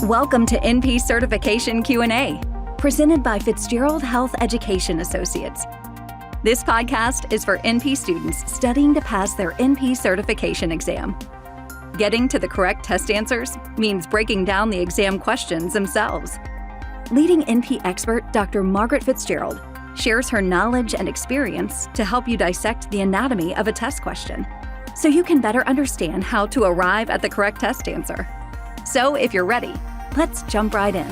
Welcome to NP Certification Q&A, presented by Fitzgerald Health Education Associates. This podcast is for NP students studying to pass their NP certification exam. Getting to the correct test answers means breaking down the exam questions themselves. Leading NP expert Dr. Margaret Fitzgerald shares her knowledge and experience to help you dissect the anatomy of a test question, so you can better understand how to arrive at the correct test answer. So if you're ready, let's jump right in.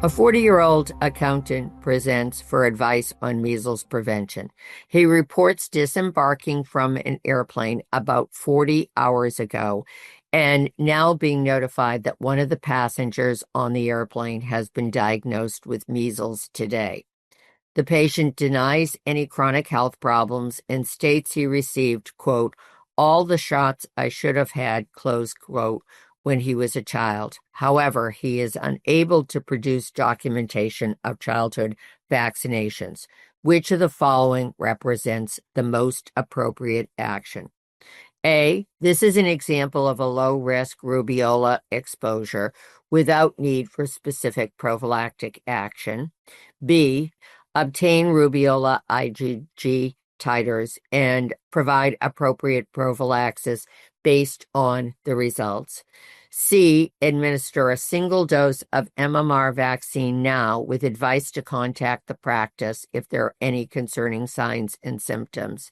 A 40-year-old accountant presents for advice on measles prevention. He reports disembarking from an airplane about 40 hours ago and now being notified that one of the passengers on the airplane has been diagnosed with measles today. The patient denies any chronic health problems and states he received, quote, all the shots I should have had, close quote, when he was a child. However, he is unable to produce documentation of childhood vaccinations. Which of the following represents the most appropriate action? A, this is an example of a low-risk rubeola exposure without need for specific prophylactic action. B, obtain rubeola IgG titers and provide appropriate prophylaxis based on the results. C, administer a single dose of MMR vaccine now with advice to contact the practice if there are any concerning signs and symptoms.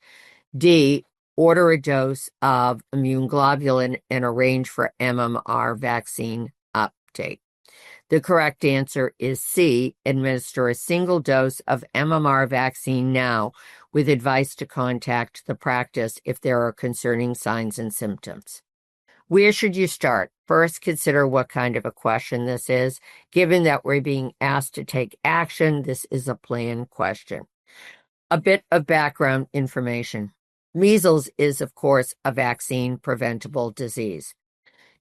D, order a dose of immunoglobulin and arrange for MMR vaccine uptake. The correct answer is C, administer a single dose of MMR vaccine now with advice to contact the practice if there are concerning signs and symptoms. Where should you start? First, consider what kind of a question this is. Given that we're being asked to take action, this is a planned question. A bit of background information. Measles is, of course, a vaccine-preventable disease.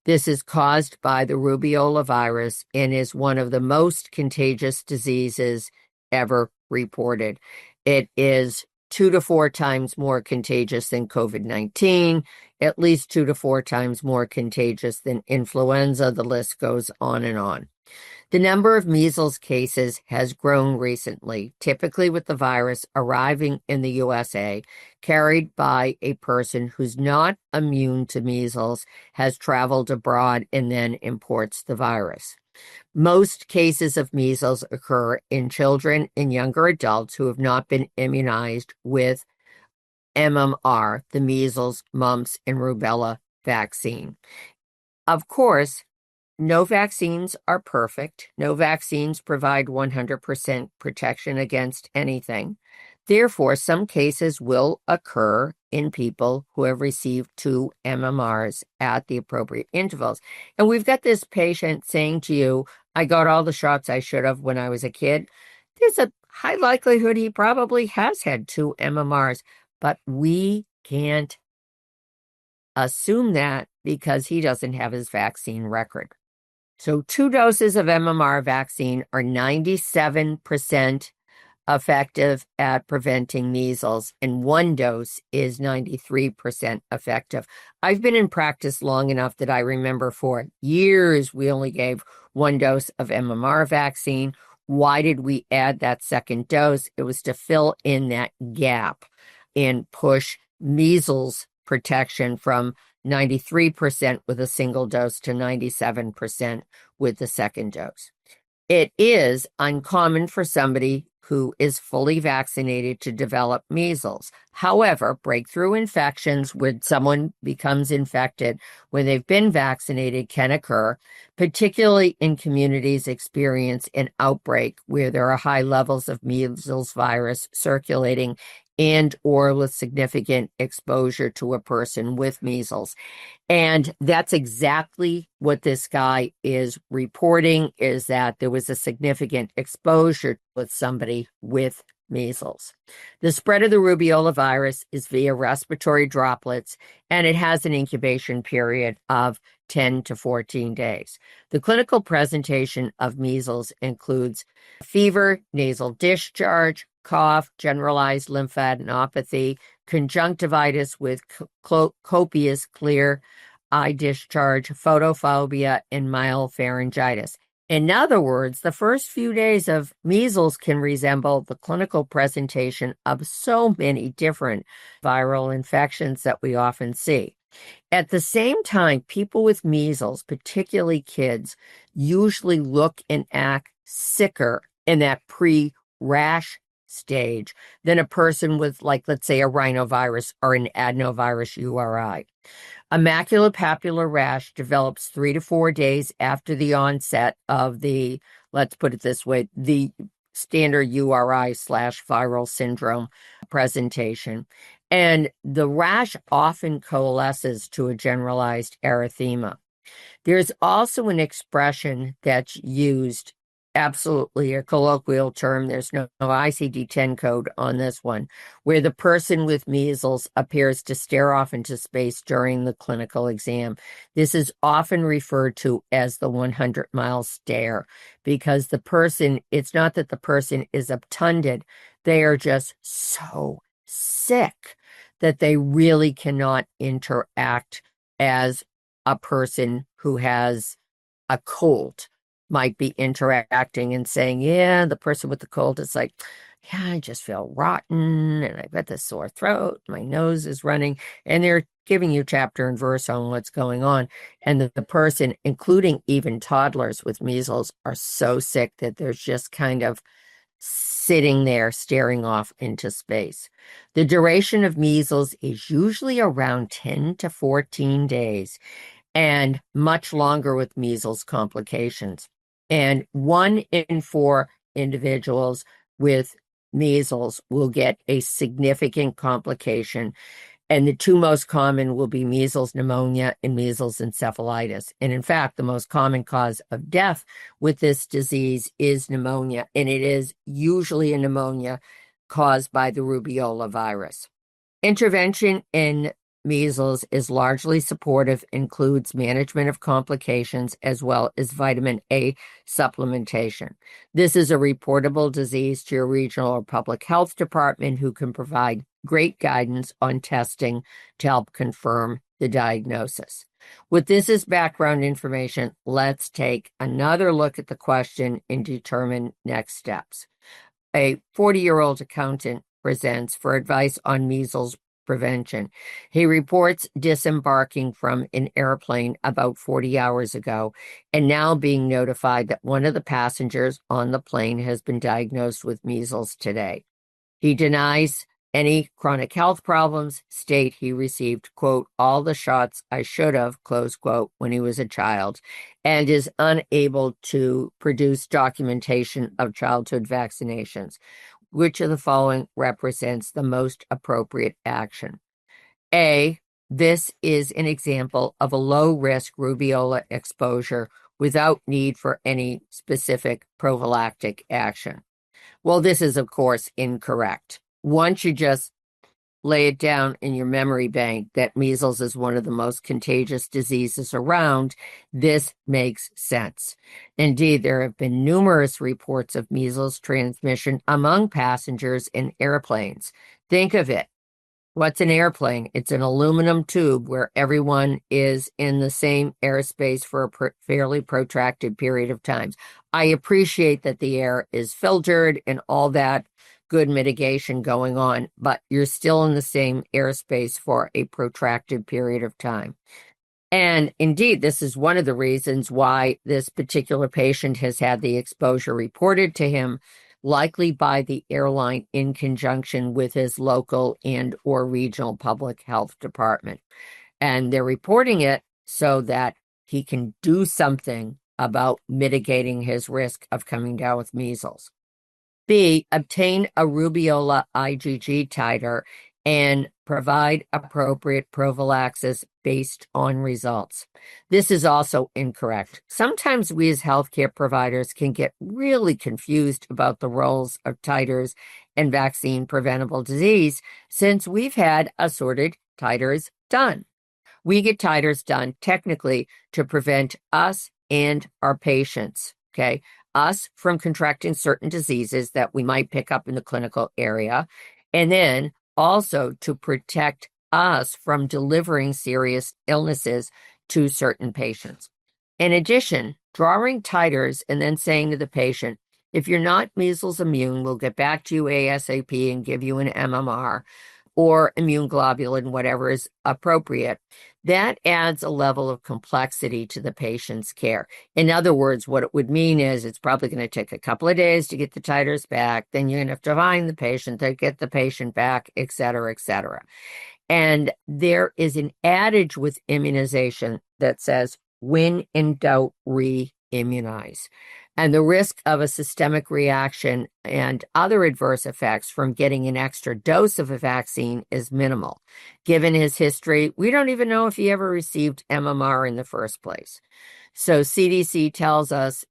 This is caused by the rubeola virus and is one of the most contagious diseases ever reported. It is 2 to 4 times more contagious than COVID-19, at least 2 to 4 times more contagious than influenza. The list goes on and on. The number of measles cases has grown recently, typically with the virus arriving in the USA, carried by a person who's not immune to measles, has traveled abroad, and then imports the virus. Most cases of measles occur in children and younger adults who have not been immunized with MMR, the measles, mumps, and rubella vaccine. Of course, no vaccines are perfect. No vaccines provide 100% protection against anything. Therefore, some cases will occur in people who have received 2 MMRs at the appropriate intervals. And we've got this patient saying to you, I got all the shots I should have when I was a kid. There's a high likelihood he probably has had 2 MMRs, but we can't assume that because he doesn't have his vaccine record. So 2 doses of MMR vaccine are 97% effective at preventing measles, and 1 dose is 93% effective. I've been in practice long enough that I remember for years we only gave 1 dose of MMR vaccine. Why did we add that second dose? It was to fill in that gap and push measles protection from 93% with a single dose to 97% with the second dose. It is uncommon for somebody who is fully vaccinated to develop measles. However, breakthrough infections when someone becomes infected when they've been vaccinated can occur, particularly in communities experience an outbreak where there are high levels of measles virus circulating and or with significant exposure to a person with measles. And that's exactly what this guy is reporting, is that there was a significant exposure with somebody with measles. The spread of the rubeola virus is via respiratory droplets, and it has an incubation period of 10 to 14 days. The clinical presentation of measles includes fever, nasal discharge, cough, generalized lymphadenopathy, conjunctivitis with copious clear eye discharge, photophobia, and mild pharyngitis. In other words, the first few days of measles can resemble the clinical presentation of so many different viral infections that we often see. At the same time, people with measles, particularly kids, usually look and act sicker in that pre-rash stage than a person with, like, let's say, a rhinovirus or an adenovirus URI. A maculopapular rash develops 3 to 4 days after the onset of the, let's put it this way, the standard URI/viral syndrome presentation. And the rash often coalesces to a generalized erythema. There's also an expression that's used, absolutely a colloquial term, there's no ICD-10 code on this one, where the person with measles appears to stare off into space during the clinical exam. This is often referred to as the 100-mile stare, because the person, it's not that the person is obtunded, they are just so sick that they really cannot interact as a person who has a cold might be interacting and saying, yeah, the person with the cold is like, yeah, I just feel rotten and I've got this sore throat, my nose is running, and they're giving you chapter and verse on what's going on. And the person, including even toddlers with measles, are so sick that they're just kind of sitting there staring off into space. The duration of measles is usually around 10 to 14 days and much longer with measles complications. And 1 in 4 individuals with measles will get a significant complication. And the 2 most common will be measles pneumonia and measles encephalitis. And in fact, the most common cause of death with this disease is pneumonia, and it is usually a pneumonia caused by the rubeola virus. Intervention in measles is largely supportive, includes management of complications as well as vitamin A supplementation. This is a reportable disease to your regional or public health department, who can provide great guidance on testing to help confirm the diagnosis. With this as background information, let's take another look at the question and determine next steps. A 40-year-old accountant presents for advice on measles prevention. He reports disembarking from an airplane about 40 hours ago and now being notified that one of the passengers on the plane has been diagnosed with measles today. He denies any chronic health problems, state he received, quote, all the shots I should have, close quote, when he was a child, and is unable to produce documentation of childhood vaccinations. Which of the following represents the most appropriate action? A, this is an example of a low-risk rubeola exposure without need for any specific prophylactic action. Well, this is, of course, incorrect. Once you just lay it down in your memory bank that measles is one of the most contagious diseases around, this makes sense. Indeed, there have been numerous reports of measles transmission among passengers in airplanes. Think of it. What's an airplane? It's an aluminum tube where everyone is in the same airspace for a fairly protracted period of time. I appreciate that the air is filtered and all that good mitigation going on, but you're still in the same airspace for a protracted period of time. And indeed, this is one of the reasons why this particular patient has had the exposure reported to him, likely by the airline in conjunction with his local and or regional public health department. And they're reporting it so that he can do something about mitigating his risk of coming down with measles. B, obtain a rubeola IgG titer and provide appropriate prophylaxis based on results. This is also incorrect. Sometimes we as healthcare providers can get really confused about the roles of titers and vaccine preventable disease, since we've had assorted titers done. We get titers done technically to prevent us and our patients, okay, us from contracting certain diseases that we might pick up in the clinical area, and then also to protect us from delivering serious illnesses to certain patients. In addition, drawing titers and then saying to the patient, if you're not measles immune, we'll get back to you ASAP and give you an MMR or immunoglobulin, whatever is appropriate. That adds a level of complexity to the patient's care. In other words, what it would mean is it's probably going to take a couple of days to get the titers back. Then you're going to have to find the patient to get the patient back, et cetera, et cetera. And there is an adage with immunization that says, when in doubt, re-immunize. And the risk of a systemic reaction and other adverse effects from getting an extra dose of a vaccine is minimal. Given his history, we don't even know if he ever received MMR in the first place. So CDC tells us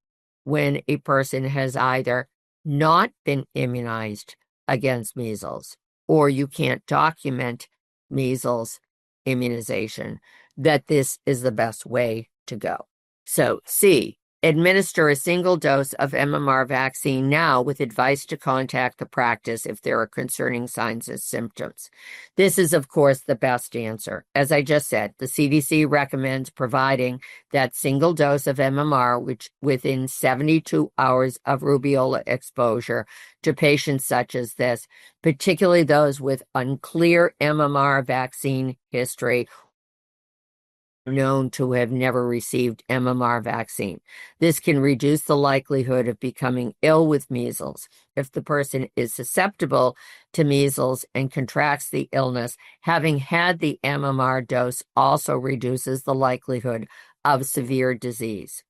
when a person has either not been immunized against measles or you can't document measles immunization, that this is the best way to go. So C, administer a single dose of MMR vaccine now with advice to contact the practice if there are concerning signs and symptoms. This is, of course, the best answer. As I just said, the CDC recommends providing that single dose of MMR, which within 72 hours of rubeola exposure to patients such as this, particularly those with unclear MMR vaccine history known to have never received MMR vaccine. This can reduce the likelihood of becoming ill with measles. If the person is susceptible to measles and contracts the illness, having had the MMR dose also reduces the likelihood of severe disease.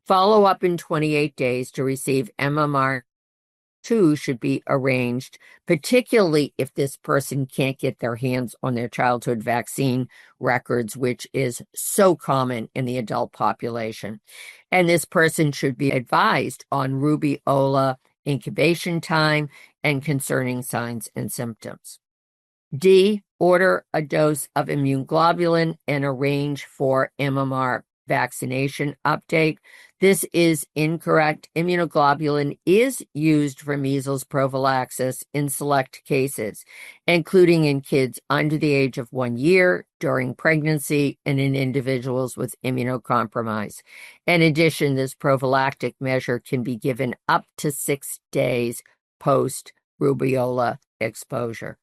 Follow up in 28 days to receive MMR. Two should be arranged, particularly if this person can't get their hands on their childhood vaccine records, which is so common in the adult population. And this person should be advised on rubeola incubation time and concerning signs and symptoms. D, order a dose of immunoglobulin and arrange for MMR vaccination update. This is incorrect. Immunoglobulin is used for measles prophylaxis in select cases, including in kids under the age of 1 year, during pregnancy, and in individuals with immunocompromise. In addition, this prophylactic measure can be given up to 6 days post-rubeola exposure.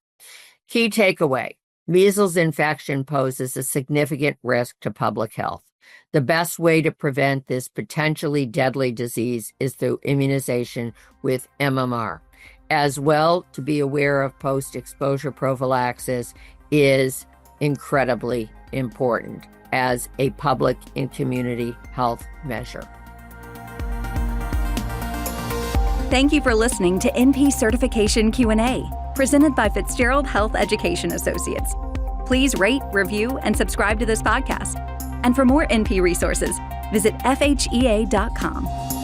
Key takeaway: measles infection poses a significant risk to public health. The best way to prevent this potentially deadly disease is through immunization with MMR. As well, to be aware of post-exposure prophylaxis is incredibly important as a public and community health measure. Thank you for listening to NP Certification Q&A, presented by Fitzgerald Health Education Associates. Please rate, review, and subscribe to this podcast. And for more NP resources, visit FHEA.com.